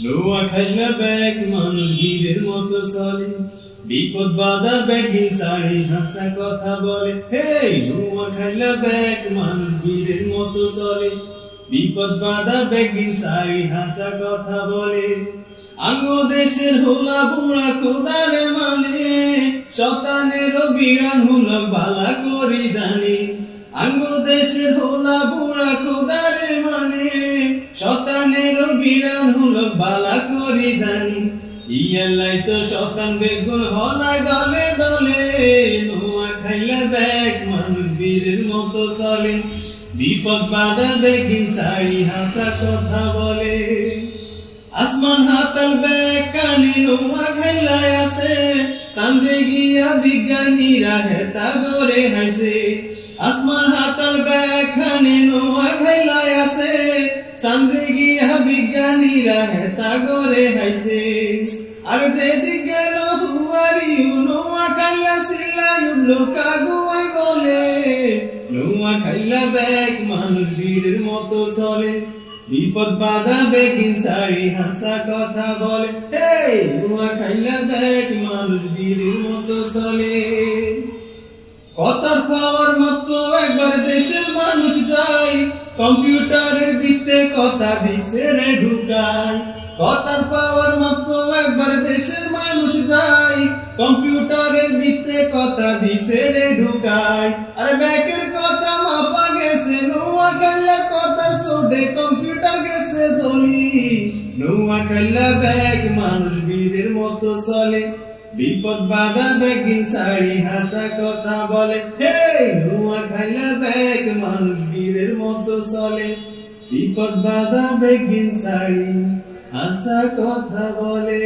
নোয়া খাইলা ব্যাগ মানুষ বীরের মতো চলে, বিপদ বাধা ব্যাগিন শাড়ি হাসা কথা বলে। হে নোয়া খাইলা ব্যাগ মানুষ বীরের মতো চলে, বিপদ বাধা ব্যাগিন শাড়ি হাসা কথা বলে। আঙ্গ দেশের হোলা বুড়া খোদারে মানে, শতানেরও বিরান হুলক বালা করি জানি। আঙ্গ দেশের হোলা বুড়া খোদারে মানে, শতানেরও বিরান হুলক বালা করি জানি। ইয়ালাই তো শতান বেগুন হলাই দলে দলে, নোয়া খাইলা ব্যাগ মানুষ বীরের মতো চলে, বিপদ বাধা বেগিন শাড়ি হাসা কথা বলে। আসমান হাতাল ব্যাগ কানে নোয়া খাইলাই আছে, চাঁদে গিয়া বিজ্ঞানীরা হেতা গড়ে হাইছে। আসমান হাতাল ব্যাগ কানে নোয়া খাইলাই আছে, চাঁদে গিয়া বিজ্ঞানীরা হেতা গড়ে হাইছে। আর যেদিক গেল হুয়ারি নোয়া খাইলা সিলাই উঠলো কাগুয়াই বলে, নোয়া খাইলা ব্যাগ মানুষ বীরের মতো চলে, বিপদ বাধা বেগিন শাড়ি হাসা কথা বলে। হে নোয়া খাইলা ব্যাগ মানুষ বীরের মতো চলে। কথার পাওয়ার মাত্র একবার দেশের মানুষ যায়, কম্পিউটারের ভিত্তে কথা দিছে রে ঢুকায়। কথার পাওয়ার মাত্র একবার দেশের মানুষ যায়, কম্পিউটারের ভিত্তে কথা দিছে রে ঢুকায়। আরে ব্যাকের কথা মাপা গেছে, নোয়া খাইলা কথা সোডে কম্পিউটার গেছে জলি। নোয়া খাইলা ব্যাগ মানুষ বীরের মতো চলে, বিপদ বাধা বেগিন শাড়ি হাসা কথা বলে। হে নোয়া খাইলা ব্যাগ মানুষ বীরের মতো চলে, বিপদ বাধা বেগিন শাড়ি হাসা কথা বলে।